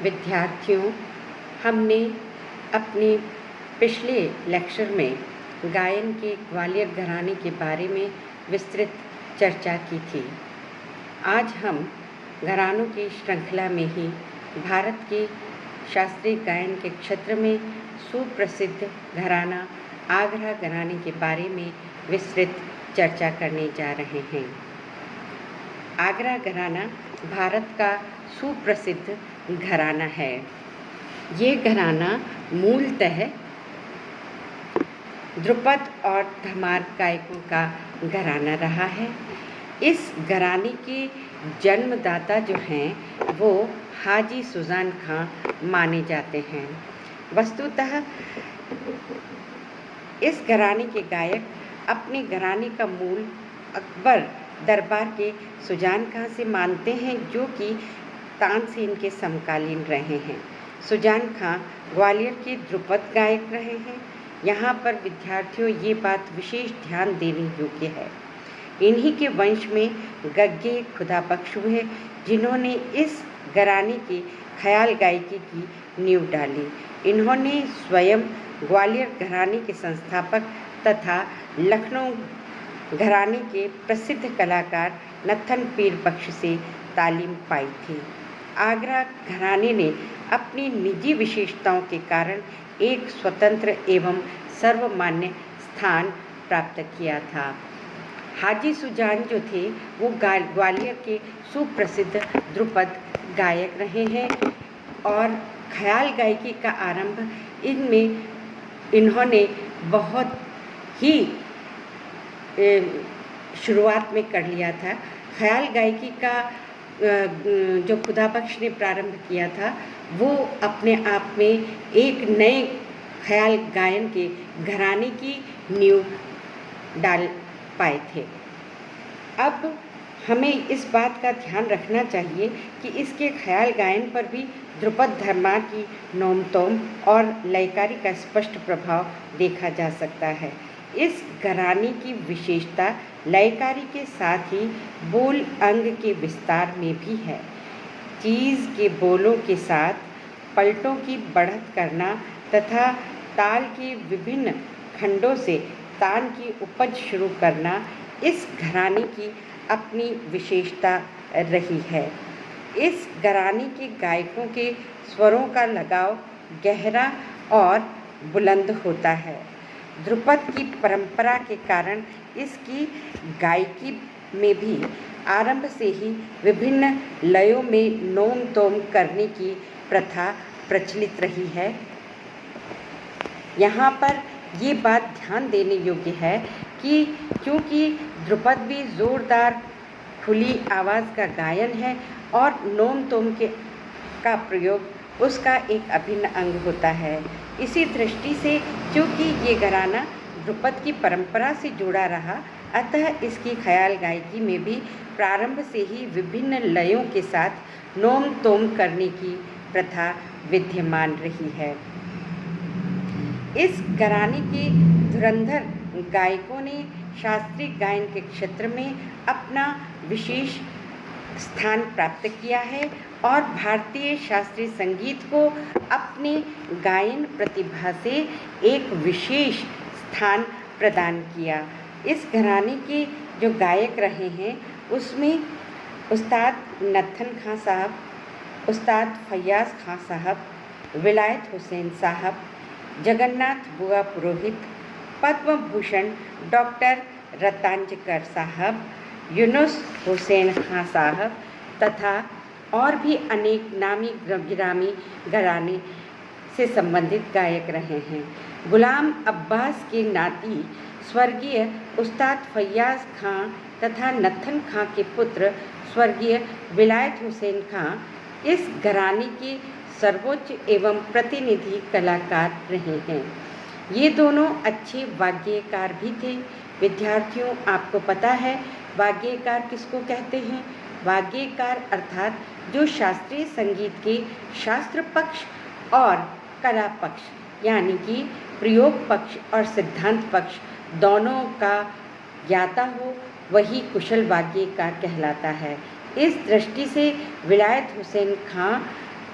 विद्यार्थियों, हमने अपने पिछले लेक्चर में गायन के ग्वालियर घराने के बारे में विस्तृत चर्चा की थी। आज हम घरानों की श्रृंखला में ही भारत के शास्त्रीय गायन के क्षेत्र में सुप्रसिद्ध घराना आगरा घराने के बारे में विस्तृत चर्चा करने जा रहे हैं। आगरा घराना भारत का सुप्रसिद्ध घराना है। ये घराना मूलतः ध्रुपद और धमार गायकों का घराना रहा है। इस घराने के जन्मदाता जो हैं वो हाजी सुजान खां माने जाते हैं। वस्तुतः इस घराने के गायक अपने घराने का मूल अकबर दरबार के सुजान खां से मानते हैं, जो कि तानसेन के समकालीन रहे हैं। सुजान खां ग्वालियर के ध्रुपद गायक रहे हैं। यहाँ पर विद्यार्थियों ये बात विशेष ध्यान देने योग्य है। इन्हीं के वंश में गग्गे खुदाबख्श हुए, जिन्होंने इस घराने की ख्याल गायकी की नींव डाली। इन्होंने स्वयं ग्वालियर घराने के संस्थापक तथा लखनऊ घराने के प्रसिद्ध कलाकार नत्थन पीर बख्श से तालीम पाई थी। आगरा घराने ने अपनी निजी विशेषताओं के कारण एक स्वतंत्र एवं सर्वमान्य स्थान प्राप्त किया था। हाजी सुजान जो थे वो ग्वालियर के सुप्रसिद्ध ध्रुपद गायक रहे हैं और ख्याल गायकी का आरंभ इन्होंने बहुत ही शुरुआत में कर लिया था। ख्याल गायकी का जो खुदाबख्श ने प्रारंभ किया था वो अपने आप में एक नए ख्याल गायन के घराने की नींव डाल पाए थे। अब हमें इस बात का ध्यान रखना चाहिए कि इसके ख्याल गायन पर भी ध्रुपद धर्मा की नोम-तोम और लयकारी का स्पष्ट प्रभाव देखा जा सकता है। इस घराने की विशेषता लयकारी के साथ ही बोल अंग के विस्तार में भी है। चीज़ के बोलों के साथ पलटों की बढ़त करना तथा ताल के विभिन्न खंडों से तान की उपज शुरू करना इस घराने की अपनी विशेषता रही है। इस घराने के गायकों के स्वरों का लगाव गहरा और बुलंद होता है। ध्रुपद की परंपरा के कारण इसकी गायकी में भी आरंभ से ही विभिन्न लयों में नोम-तोम करने की प्रथा प्रचलित रही है। यहाँ पर ये बात ध्यान देने योग्य है कि क्योंकि ध्रुपद भी ज़ोरदार खुली आवाज़ का गायन है और नोम-तोम का प्रयोग उसका एक अभिन्न अंग होता है। इसी दृष्टि से क्योंकि ये घराना ध्रुपद की परंपरा से जुड़ा रहा, अतः इसकी ख्याल गायकी में भी प्रारंभ से ही विभिन्न लयों के साथ नोम-तोम करने की प्रथा विद्यमान रही है। इस घराने के धुरंधर गायकों ने शास्त्रीय गायन के क्षेत्र में अपना विशेष स्थान प्राप्त किया है और भारतीय शास्त्रीय संगीत को अपने गायन प्रतिभा से एक विशेष स्थान प्रदान किया। इस घराने के जो गायक रहे हैं उसमें उस्ताद नत्थन खां साहब, उस्ताद फैयाज़ खां साहब, विलायत हुसैन साहब, जगन्नाथ बुआ पुरोहित, पद्म भूषण डॉक्टर रतांजकर साहब, यूनुस हुसैन खां साहब तथा और भी अनेक नामी गिरामी घराने से संबंधित गायक रहे हैं। गुलाम अब्बास के नाती स्वर्गीय उस्ताद फैयाज़ खां तथा नत्थन खां के पुत्र स्वर्गीय विलायत हुसैन खां इस घराने के सर्वोच्च एवं प्रतिनिधि कलाकार रहे हैं। ये दोनों अच्छे वाद्यकार भी थे। विद्यार्थियों, आपको पता है वाद्यकार किसको कहते हैं? वाद्यकार अर्थात जो शास्त्रीय संगीत के शास्त्र पक्ष और कला पक्ष यानी कि प्रयोग पक्ष और सिद्धांत पक्ष दोनों का ज्ञाता हो, वही कुशल वाद्यकार कहलाता है। इस दृष्टि से विलायत हुसैन खां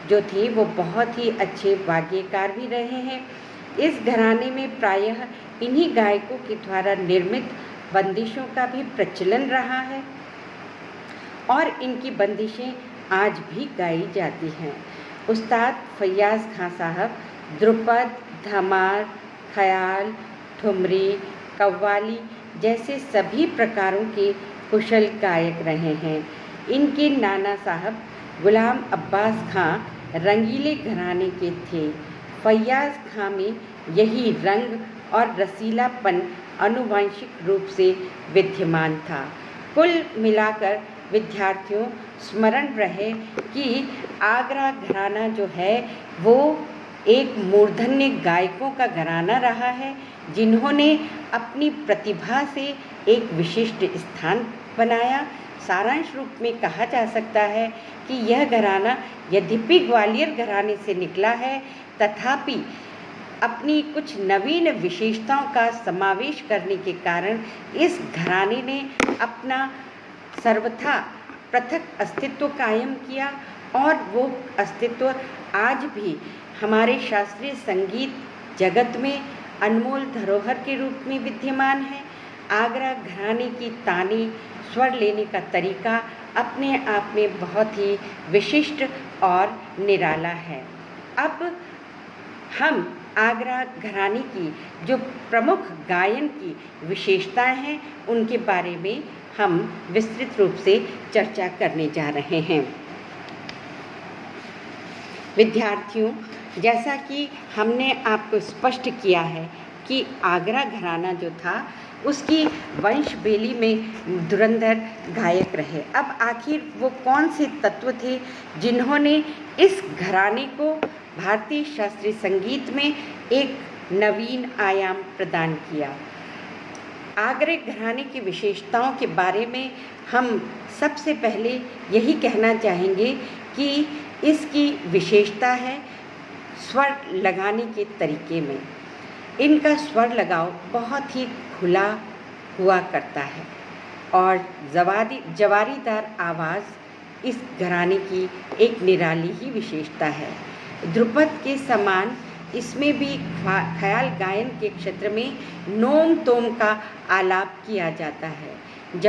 जो थे वो बहुत ही अच्छे वाद्यकार भी रहे हैं। इस घराने में प्रायः इन्हीं गायकों के द्वारा निर्मित बंदिशों का भी प्रचलन रहा है और इनकी बंदिशें आज भी गाई जाती हैं। उस्ताद फैयाज़ खां साहब ध्रुपद, धमार, ख्याल, ठुमरी, कव्वाली जैसे सभी प्रकारों के कुशल गायक रहे हैं। इनके नाना साहब गुलाम अब्बास खां रंगीले घराने के थे। फैयाज़ खां में यही रंग और रसीलापन आनुवंशिक रूप से विद्यमान था। कुल मिलाकर विद्यार्थियों स्मरण रहे कि आगरा घराना जो है वो एक मूर्धन्य गायकों का घराना रहा है, जिन्होंने अपनी प्रतिभा से एक विशिष्ट स्थान बनाया। सारांश रूप में कहा जा सकता है कि यह घराना यद्यपि ग्वालियर घराने से निकला है, तथापि अपनी कुछ नवीन विशेषताओं का समावेश करने के कारण इस घराने ने अपना सर्वथा पृथक अस्तित्व कायम किया और वो अस्तित्व आज भी हमारे शास्त्रीय संगीत जगत में अनमोल धरोहर के रूप में विद्यमान है। आगरा घराने की ताने स्वर लेने का तरीका अपने आप में बहुत ही विशिष्ट और निराला है। अब हम आगरा घराने की जो प्रमुख गायन की विशेषताएं हैं उनके बारे में हम विस्तृत रूप से चर्चा करने जा रहे हैं। विद्यार्थियों, जैसा कि हमने आपको स्पष्ट किया है कि आगरा घराना जो था उसकी वंश बेली में धुरंधर गायक रहे। अब आखिर वो कौन से तत्व थे जिन्होंने इस घराने को भारतीय शास्त्रीय संगीत में एक नवीन आयाम प्रदान किया। आगरे घराने की विशेषताओं के बारे में हम सबसे पहले यही कहना चाहेंगे कि इसकी विशेषता है स्वर लगाने के तरीके में। इनका स्वर लगाव बहुत ही खुला हुआ करता है और जवारीदार आवाज़ इस घराने की एक निराली ही विशेषता है। ध्रुपद के समान इसमें भी ख्याल गायन के क्षेत्र में नोम तोम का आलाप किया जाता है।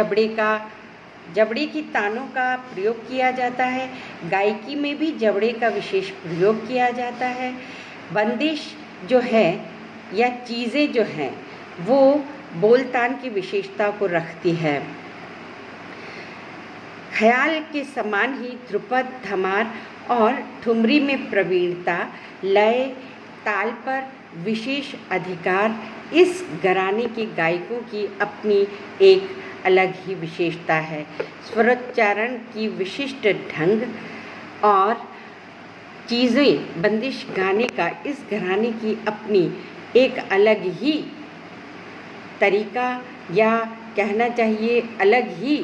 जबड़े की तानों का प्रयोग किया जाता है। गायकी में भी जबड़े का विशेष प्रयोग किया जाता है। बंदिश जो है या चीज़ें जो हैं वो बोलतान की विशेषता को रखती है। ख्याल के समान ही ध्रुपद, धमार और ठुमरी में प्रवीणता, लय, ताल पर विशेष अधिकार इस घराने के गायकों की अपनी एक अलग ही विशेषता है। स्वरोच्चारण की विशिष्ट ढंग और चीज़ें बंदिश गाने का इस घराने की अपनी एक अलग ही तरीका या कहना चाहिए अलग ही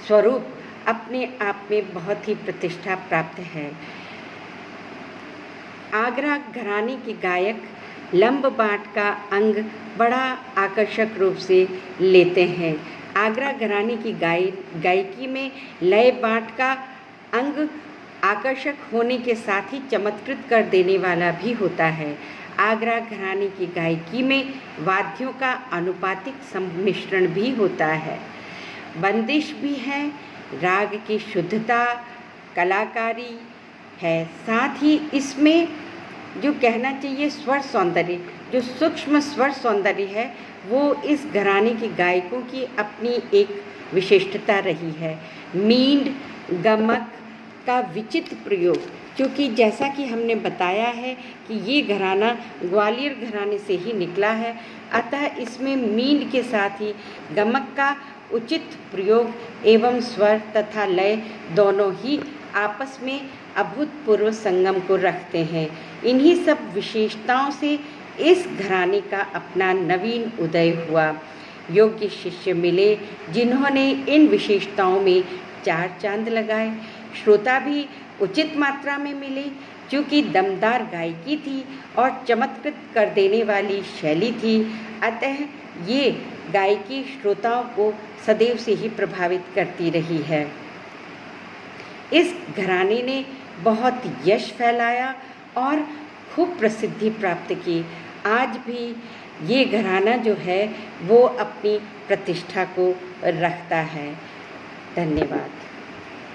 स्वरूप अपने आप में बहुत ही प्रतिष्ठा प्राप्त है। आगरा घराने के गायक लंब बाट का अंग बड़ा आकर्षक रूप से लेते हैं। आगरा घराने की गायकी में लय बाट का अंग आकर्षक होने के साथ ही चमत्कृत कर देने वाला भी होता है। आगरा घराने की गायकी में वाद्यों का अनुपातिक सम्मिश्रण भी होता है। बंदिश भी है, राग की शुद्धता, कलाकारी है, साथ ही इसमें जो कहना चाहिए स्वर सौंदर्य, जो सूक्ष्म स्वर सौंदर्य है वो इस घराने के गायकों की अपनी एक विशिष्टता रही है। मींड, गमक का विचित्र प्रयोग, क्योंकि जैसा कि हमने बताया है कि ये घराना ग्वालियर घराने से ही निकला है, अतः इसमें मींड के साथ ही गमक का उचित प्रयोग एवं स्वर तथा लय दोनों ही आपस में अभूतपूर्व संगम को रखते हैं। इन्हीं सब विशेषताओं से इस घराने का अपना नवीन उदय हुआ। योग्य शिष्य मिले जिन्होंने इन विशेषताओं में चार चांद लगाए। श्रोता भी उचित मात्रा में मिले, क्योंकि दमदार गायकी थी और चमत्कृत कर देने वाली शैली थी, अतः ये गायकी श्रोताओं को सदैव से ही प्रभावित करती रही है। इस घराने ने बहुत यश फैलाया और खूब प्रसिद्धि प्राप्त की। आज भी ये घराना जो है वो अपनी प्रतिष्ठा को रखता है। धन्यवाद।